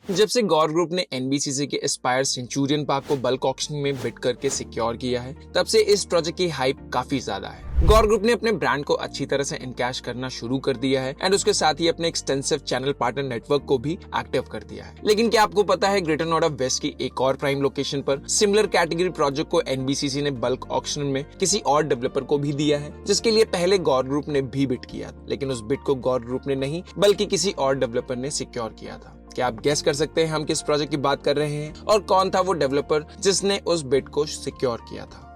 जब से गौर ग्रुप ने एनबीसीसी के एस्पायर सेंचुरियन पार्क को बल्क ऑक्शन में बिड करके सिक्योर किया है, तब से इस प्रोजेक्ट की हाइप काफी ज्यादा है। गौर ग्रुप ने अपने ब्रांड को अच्छी तरह से इनकैश करना शुरू कर दिया है एंड उसके साथ ही अपने एक्सटेंसिव चैनल पार्टनर नेटवर्क को भी एक्टिव कर दिया है। लेकिन क्या आपको पता है, ग्रेटर नोएडा वेस्ट की एक और प्राइम लोकेशन पर सिमिलर कैटेगरी प्रोजेक्ट को एनबीसीसी ने बल्क ऑक्शन में किसी और डेवलपर को भी दिया है, जिसके लिए पहले गौर ग्रुप ने भी बिड किया, लेकिन उस बिड को गौर ग्रुप ने नहीं बल्कि किसी और डेवलपर ने सिक्योर किया था। क्या आप गेस कर सकते हैं हम किस प्रोजेक्ट की बात कर रहे हैं और कौन था वो डेवलपर जिसने उस बिड को सिक्योर किया था?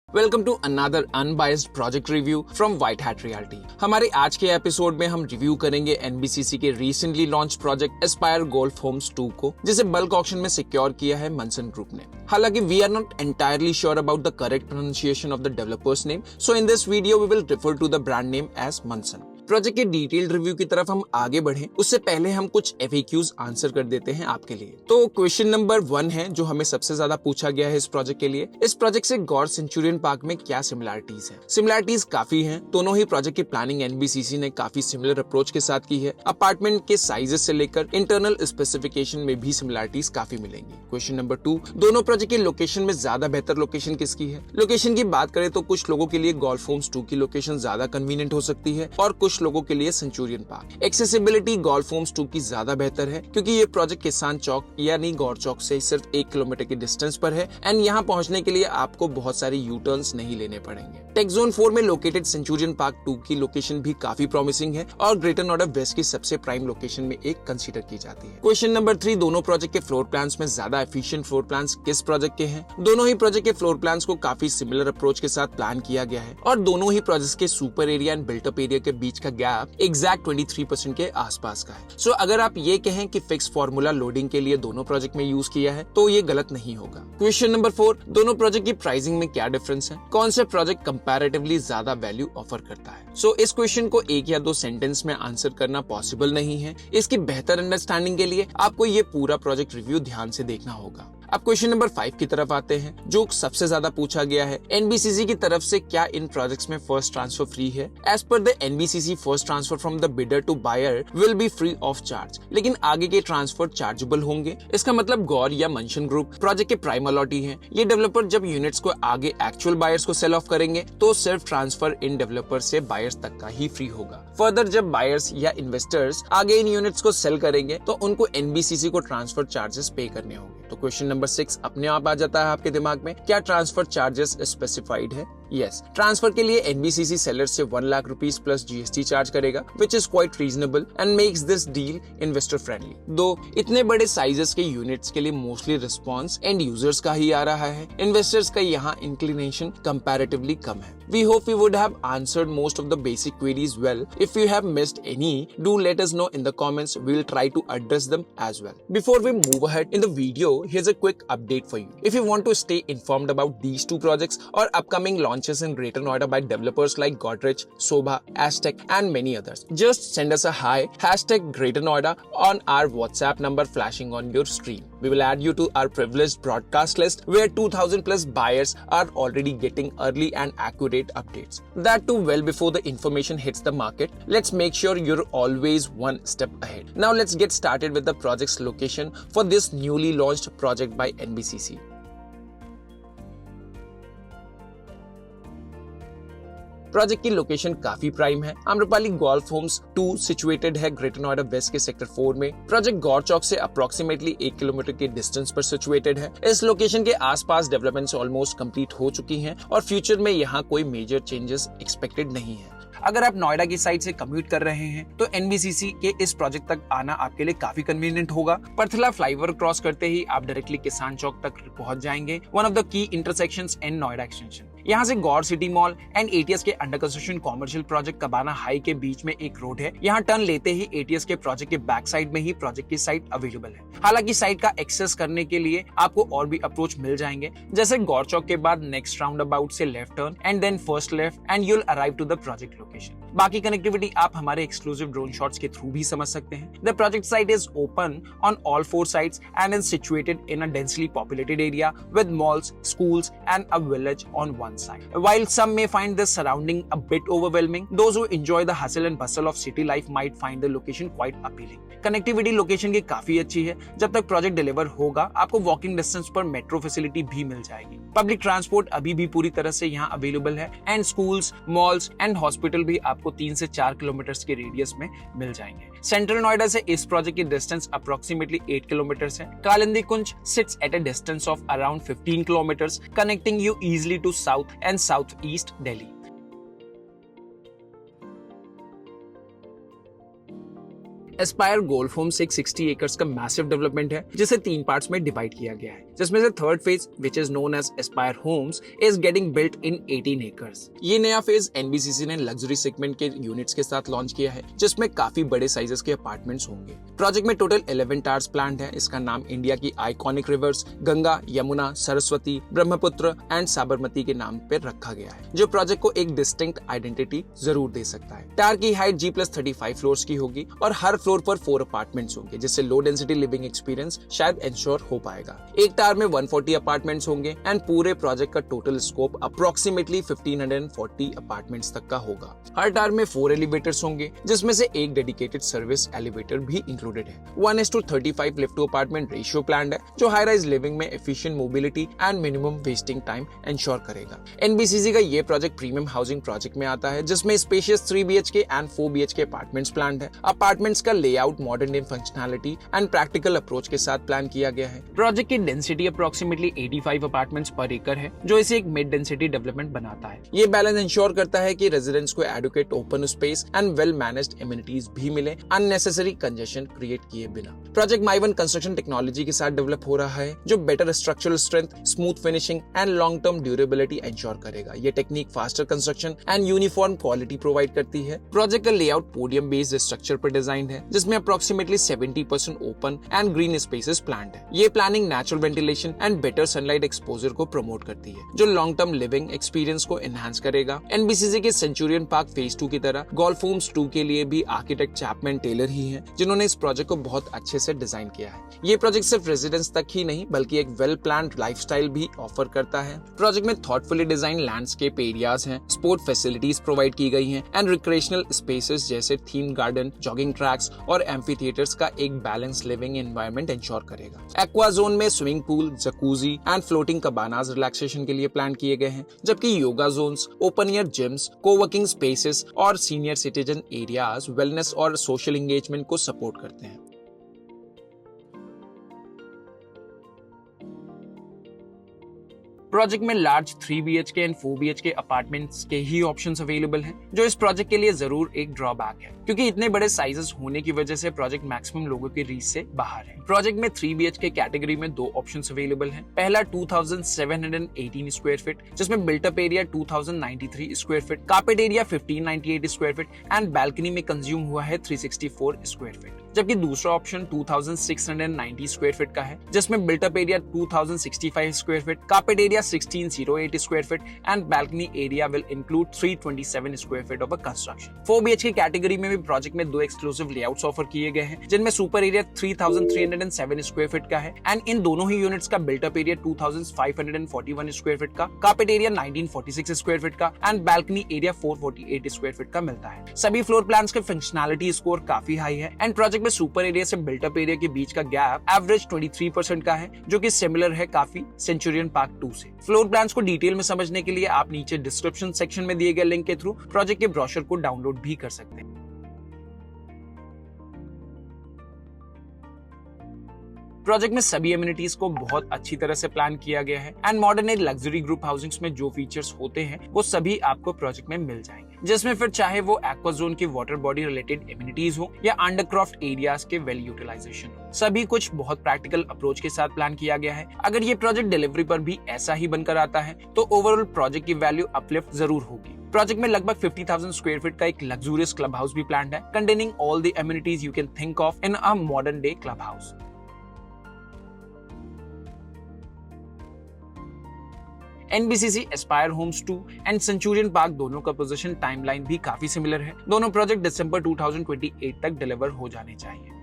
Welcome to another unbiased project review from White Hat Reality. हमारे आज के एपिसोड में हम रिव्यू करेंगे एनबीसीसी के recently launch project Aspire Golf Homes 2 को, जिसे बल्क ऑक्शन में सिक्योर किया है मनसन ग्रुप ने। हालांकि we are not entirely sure about the correct pronunciation of the developer's name, so in this video we will refer to the brand name as Manson. Project के detailed review की तरफ हम आगे बढ़ें उससे पहले हम कुछ FAQs आंसर कर देते हैं आपके लिए। तो क्वेश्चन नंबर 1 है जो हमें सबसे ज्यादा पूछा गया है इस प्रोजेक्ट के लिए, इस प्रोजेक्ट से गौर सेंचुरियन पार्क में क्या सिमिलरिटीज है? सिमिलरिटीज काफी हैं। दोनों ही प्रोजेक्ट की प्लानिंग एनबीसीसी ने काफी सिमिलर अप्रोच के साथ की है। अपार्टमेंट के साइजेस से लेकर इंटरनल स्पेसिफिकेशन में भी सिमिलरिटीज काफी मिलेंगी। क्वेश्चन नंबर 2, दोनों प्रोजेक्ट के लोकेशन में ज्यादा बेहतर लोकेशन किसकी है? लोकेशन की बात करें तो कुछ लोगों के लिए गोल्फ होम्स 2 की लोकेशन ज्यादा कन्वीनियंट हो सकती है और कुछ लोगों के लिए Centurion Park. Accessibility Golf Homes 2 की ज्यादा बेहतर है क्योंकि ये प्रोजेक्ट किसान चौक यानी गौर चौक से सिर्फ 1 किलोमीटर की डिस्टेंस पर है एंड यहाँ पहुंचने के लिए आपको बहुत सारे यू टर्न्स नहीं लेने पड़ेंगे। टेक जोन 4 में लोकेटेड सेंचुरियन पार्क 2 की लोकेशन भी काफी प्रॉमिसिंग है और ग्रेटर नोएडा वेस्ट की सबसे प्राइम लोकेशन में एक कंसीडर की जाती है। क्वेश्चन नंबर 3, दोनों प्रोजेक्ट के फ्लोर प्लान्स में ज्यादा एफिशिएंट फ्लोर प्लान्स किस प्रोजेक्ट के हैं? दोनों ही प्रोजेक्ट के फ्लोर प्लान्स को काफी सिमिलर अप्रोच के साथ प्लान किया गया है और दोनों ही प्रोजेक्ट के super area and built up area के बीच का गैप एग्जैक्ट 23% के आसपास का है। सो अगर आप ये कहें कि फिक्स फॉर्मूला लोडिंग के लिए दोनों प्रोजेक्ट में यूज किया है तो ये गलत नहीं होगा। क्वेश्चन नंबर 4, दोनों प्रोजेक्ट की प्राइसिंग में क्या डिफरेंस है? कौन से प्रोजेक्ट कंपैरेटिवली ज्यादा वैल्यू ऑफर करता है? सो इस क्वेश्चन को 1 या 2 सेंटेंस में आंसर करना पॉसिबल नहीं है। इसकी बेहतर अंडरस्टैंडिंग के लिए आपको ये पूरा प्रोजेक्ट रिव्यू ध्यान से देखना होगा। अब क्वेश्चन नंबर 5 की तरफ आते हैं जो सबसे ज्यादा पूछा गया है। एनबीसीसी की तरफ से क्या इन प्रोजेक्ट्स में फर्स्ट ट्रांसफर फ्री है? As per the NBCC, first transfer from the bidder to buyer will be free of charge, लेकिन आगे के ट्रांसफर चार्जेबल होंगे। इसका मतलब गौर या मनसन ग्रुप प्रोजेक्ट के प्राइम अलॉटी है। ये डेवलपर जब यूनिट्स को आगे एक्चुअल बायर्स को सेल ऑफ करेंगे तो सिर्फ ट्रांसफर इन डेवलपर से बायर्स तक का ही फ्री होगा। फर्दर जब बायर्स या इन्वेस्टर्स आगे इन यूनिट्स को सेल करेंगे तो उनको एनबीसीसी को ट्रांसफर चार्जेस पे करने होंगे। तो क्वेश्चन नंबर 6 अपने आप आ जाता है आपके दिमाग में, क्या ट्रांसफर चार्जेस स्पेसिफाइड है? यस, ट्रांसफर के लिए एनबीसीसी सेलर से 1 lakh rupees plus GST charge करेगा, which is quite reasonable and makes this deal investor friendly. दो इतने बड़े साइजेस के यूनिट्स के लिए मोस्टली रिस्पॉन्स एंड यूजर्स का ही आ रहा है। इन्वेस्टर्स का यहाँ इंक्लिनेशन कंपैरेटिवली कम है। We hope we would have answered most of the basic queries well. If you have missed any, do let us know in the comments. We'll try to address them as well. Before we move ahead in the video, here's a quick update for you. If you want to stay informed about these two projects or upcoming launches in Greater Noida by developers like Godrej, Sobha, Aztec and many others, just send us a hi, #Greater Noida on our WhatsApp number flashing on your screen. We will add you to our privileged broadcast list where 2000 plus buyers are already getting early and accurate updates. That too well before the information hits the market. Let's make sure you're always one step ahead. Now let's get started with the project's location for this newly launched project by NBCC. Project की location काफी prime है। Amrapali golf Homes 2 situated है greater Noida waste के sector 4 में। Project गौर चौक से approximately 1 kilometre के distance पर situated है। इस लोकेशन के आसपास डेवलपमेंट्स ऑलमोस्ट कंप्लीट हो चुकी हैं और फ्यूचर में यहाँ कोई मेजर चेंजेस एक्सपेक्टेड नहीं है। अगर आप नोएडा की साइड से कम्यूट कर रहे हैं तो एनबीसीसी के इस प्रोजेक्ट तक आना आपके लिए काफी कन्वीनियंट होगा। परथला फ्लाईओवर क्रॉस करते ही आप डायरेक्टली किसान चौक तक पहुंच जाएंगे, one of the key intersections in Noida extension. यहाँ से Gaur city mall and ATS के under construction commercial project Cabana High के बीच में एक रोड है। यहाँ टर्न लेते ही एटीएस के प्रोजेक्ट के बैक साइड में ही प्रोजेक्ट की साइट अवेलेबल है। हालांकि साइट का एक्सेस करने के लिए आपको और भी अप्रोच मिल जाएंगे, जैसे गौर चौक के बाद नेक्स्ट राउंड अबाउट से left turn and then first left and you'll arrive to the project location. बाकी कनेक्टिविटी आप हमारे एक्सक्लूसिव ड्रोन शॉट्स के थ्रू भी समझ सकते हैं। The project site is open on all 4 sides and is situated in a densely populated area with malls, schools and a village on one side. While some may find this surrounding a bit overwhelming, those who enjoy the hustle and bustle of city life might find the location quite appealing. Connectivity location की काफी अच्छी है। जब तक project deliver होगा आपको walking distance पर metro facility भी मिल जाएगी। पब्लिक ट्रांसपोर्ट अभी भी पूरी तरह से यहाँ अवेलेबल है and schools, malls and hospital भी आपको 3 से 4 किलोमीटर के रेडियस में मिल जाएंगे। सेंट्रल नोएडा से इस प्रोजेक्ट की डिस्टेंस अप्रोक्सीमेटली 8 किलोमीटर है। Kalindi Kunj sits at a distance of around 15 kilometres, connecting you easily to south and south east Delhi. Aspire Golf Homes एक 60 एकर्स का मैसिव डेवलपमेंट है जिसे 3 पार्ट्स में डिवाइड किया गया है, जिसमें से third phase which is known as Aspire Homes is getting built in 18 acres. ये नया फेज एनबीसीसी ने लग्जरी सेगमेंट के यूनिट्स के साथ लॉन्च किया है, जिसमें काफी बड़े साइजेस के अपार्टमेंट्स होंगे। प्रोजेक्ट में टोटल 11 टावर्स प्लान्ड है। इसका नाम इंडिया की iconic reverse Ganga, Yamuna, Saraswati, Brahmaputra and Sabarmati के नाम पर रखा गया है, जो प्रोजेक्ट को एक डिस्टिंक्ट आइडेंटिटी जरूर दे सकता है। टावर की हाइट G+35 फ्लोर्स की होगी और हर फ्लोर पर 4 अपार्टमेंट्स होंगे, जिससे लो डेंसिटी लिविंग एक्सपीरियंस शायद इंश्योर हो पाएगा। एक टावर में 140 अपार्टमेंट्स होंगे एंड पूरे प्रोजेक्ट का टोटल स्कोप अप्रोक्सीमेटली 1540 अपार्टमेंट्स तक का होगा। हर टावर में 4 एलिवेटर्स होंगे, जिसमें से एक डेडिकेटेड सर्विस एलिवेटर भी इंक्लूडेड है। 1:35 lift to apartment ratio planned है, जो हाई राइज लिविंग में efficient mobility and minimum wasting time ensure करेगा। एनबीसीसी का ये प्रोजेक्ट प्रीमियम हाउसिंग प्रोजेक्ट में आता है, जिसमें spacious 3 BHK and 4 BHK apartments planned है। अपार्टमेंट्स का layout modern day functionality and practical approach के साथ प्लान किया गया है। प्रोजेक्ट की डेंसिटी अप्रोक्सीमेटली 85 अपार्टमेंट्स पर एकड़ है, जो इसे एक मिड डेंसिटी डेवलपमेंट बनाता है। ये बैलेंस इंश्योर करता है कि रेजिडेंट्स को adequate open space and well managed amenities भी मिले, अननेसेसरी कंजेशन क्रिएट किए बिना। प्रोजेक्ट माइवन कंस्ट्रक्शन टेक्नोलॉजी के साथ डेवलप हो रहा है, जो better structural strength, smooth finishing and long term durability ensure करेगा। ये technique faster construction and uniform quality provide करती है। प्रोजेक्ट का लेआउट पोडियम बेस्ड स्ट्रक्चर पर डिजाइन है, जिसमें approximately 70% open and green spaces planned है। ये planning natural ventilation and better sunlight exposure को प्रमोट करती है, जो लॉन्ग टर्म लिविंग एक्सपीरियंस को एनहांस करेगा। एनबीसीसी के सेंचुरियन पार्क फेज 2 की तरह गोल्फ होम्स 2 के लिए भी आर्किटेक्ट चैपमैन टेलर ही हैं, जिन्होंने इस प्रोजेक्ट को बहुत अच्छे से डिजाइन किया है। ये प्रोजेक्ट सिर्फ रेजिडेंस तक ही नहीं बल्कि एक वेल प्लान्ड लाइफस्टाइल भी ऑफर करता है। प्रोजेक्ट में थॉटफुली डिजाइन लैंडस्केप एरियाज हैं, स्पोर्ट फैसिलिटीज प्रोवाइड की गई हैं एंड रिक्रिएशनल स्पेसेस जैसे थीम गार्डन, जॉगिंग ट्रैक्स और एम्फीथिएटर्स का एक बैलेंस लिविंग एनवायरनमेंट इंश्योर करेगा। एक्वा जोन में swimming pool, jacuzzi and floating cabanas relaxation के लिए प्लान किए गए हैं, जबकि yoga zones, open air gyms, coworking spaces और सीनियर सिटीजन एरियाज वेलनेस और सोशल एंगेजमेंट को सपोर्ट करते हैं। प्रोजेक्ट में large 3 BHK and 4 BHK apartments के ही ऑप्शंस अवेलेबल हैं, जो इस प्रोजेक्ट के लिए जरूर एक ड्रॉबैक है, क्योंकि इतने बड़े साइजेस होने की वजह से प्रोजेक्ट मैक्सिमम लोगों की रीच से बाहर है। प्रोजेक्ट में 3 BHK कैटेगरी में 2 ऑप्शंस अवेलेबल हैं। पहला 2718 स्क्वायर फीट, जिसमें built up area 2093 square feet, carpet area 1598 square feet and balcony में कंज्यूम हुआ है 364 स्क्वायर फीट। जबकि दूसरा ऑप्शन 2690 स्क्वायर फीट का है, जिसमें built up area 2065 square feet, carpet area 1608 square feet and balcony area will include 327 square feet of construction. 4 BHK category में भी प्रोजेक्ट में 2 एक्सक्लूसिव लेआउट्स ऑफर किए गए हैं, जिनमें सुपर एरिया 3307 स्क्वायर फीट का है एंड इन दोनों ही यूनिट्स का बिल्टअप एरिया 2541 स्क्वायर फीट का, कारपेट एरिया 1946 स्क्वायर फीट का and balcony area 448 square feet का मिलता है। सभी फ्लोर प्लान्स के फंक्शनैलिटी स्कोर काफी हाई है एंड प्रोजेक्ट में सुपर एरिया से बिल्टअप एरिया के बीच का गैप एवरेज 23% का है, जो कि सिमिलर है काफी सेंचुरियन पार्क 2 से। फ्लोर प्लान्स को डिटेल में समझने के लिए आप नीचे डिस्क्रिप्शन सेक्शन में दिए गए लिंक के थ्रू प्रोजेक्ट के ब्रोशर को डाउनलोड भी कर सकते हैं। प्रोजेक्ट में सभी एमिनिटीज को बहुत अच्छी तरह से प्लान किया गया है and modern age luxury group housings में जो फीचर्स होते हैं वो सभी आपको प्रोजेक्ट में मिल जाएंगे, जिसमें फिर चाहे वो एक्वा जोन की वाटर बॉडी रिलेटेड एमिनिटीज हो या अंडरक्रॉफ्ट एरियाज के वेल यूटिलाइजेशन हो, सभी कुछ बहुत प्रैक्टिकल अप्रोच के साथ प्लान किया गया है। अगर ये प्रोजेक्ट डिलीवरी पर भी ऐसा ही बनकर आता है तो ओवरऑल प्रोजेक्ट की वैल्यू अपलिफ्ट जरूर होगी। प्रोजेक्ट में लगभग 50,000 स्क्वायर फीट का एक लग्जूरियस क्लब हाउस भी प्लान्ड है, containing all the amenities you can think of in a modern day club house. NBCC Aspire Homes 2 and Centurion Park दोनों का पोजीशन टाइमलाइन भी काफी सिमिलर है। दोनों प्रोजेक्ट दिसंबर 2028 तक डिलीवर हो जाने चाहिए।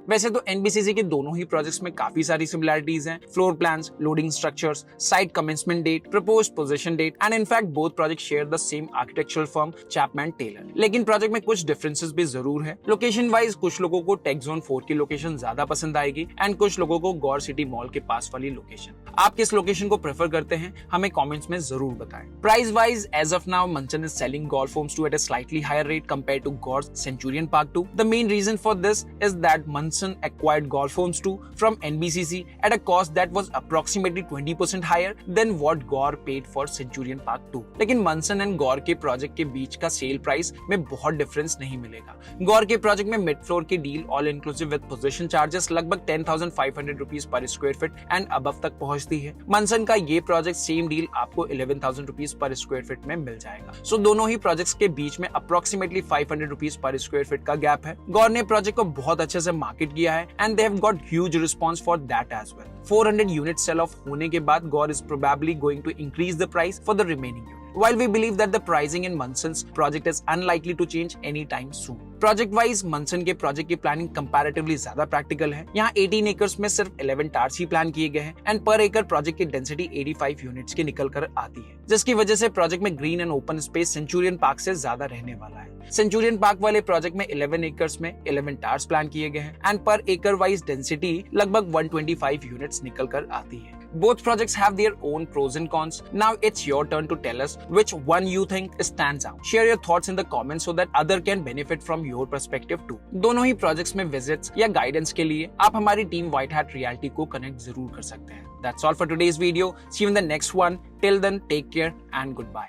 वैसे तो एनबीसीसी के दोनों ही प्रोजेक्ट्स में काफी सारी सिमिलरिटीज हैं। Floor plans, loading structures, site commencement date, proposed possession date and in fact both project share the same architectural firm Chapman Taylor. लेकिन प्रोजेक्ट में कुछ डिफरेंसेस भी जरूर है। लोकेशन वाइज कुछ लोगों को टेक जोन 4 की लोकेशन ज्यादा पसंद आएगी एंड कुछ लोगों को गौर सिटी मॉल के पास वाली लोकेशन। आप किस लोकेशन को प्रेफर करते हैं हमें कमेंट्स में जरूर बताएं। Price wise as of now Manson is selling Golf Homes 2 at a slightly higher rate compared to Gaur Centurion Park 2। The main reason for this is that Manson acquired Golf Homes 2 from NBCC at a cost that was approximately 20% higher than what Gore paid for Centurion Park 2। लेकिन मंसन and गौर के project के बीच का sale price में बहुत difference नहीं मिलेगा। गौर के project में मिड फ्लोर की deal all inclusive with position charges लगभग 10,500 rupees per square feet and above तक पहुंचती है। मंसन का ये प्रोजेक्ट सेम डील आपको 11,000 रुपीज पर स्क्वायर फीट में मिल जाएगा। सो दोनों ही प्रोजेक्ट्स के बीच में approximately 500 rupees per square feet का गैप है। गौर ने प्रोजेक्ट को बहुत अच्छे से मार्केट किया है and they have got huge response for that as well। 400 unit sell off होने के बाद Gore is probably going to increase the price for the remaining unit। While we believe that the pricing in Munson's project is unlikely to change anytime soon। Project wise Manson के project की planning comparatively ज्यादा practical है। यहाँ 18 acres में सिर्फ 11 towers ही plan किए गए हैं एंड पर एकड़ प्रोजेक्ट की डेंसिटी 85 यूनिट्स की निकल कर आती है, जिसकी वजह से प्रोजेक्ट में green and open space Centurion park से ज्यादा रहने वाला है। सेंचुरियन पार्क वाले प्रोजेक्ट में 11 एकर्स में 11 टावर्स प्लान किए गए हैं एंड पर एकड़ वाइज डेंसिटी लगभग 125 यूनिट्स निकल कर आती है। Both projects have their own pros and cons. Now it's your turn to tell us which one you think stands out. Share your thoughts in the comments so that other can benefit from your perspective too. दोनों ही projects में visits या guidance के लिए आप हमारी team White Hat Realty को connect जरूर कर सकते हैं। That's all for today's video. See you in the next one. Till then, take care and goodbye.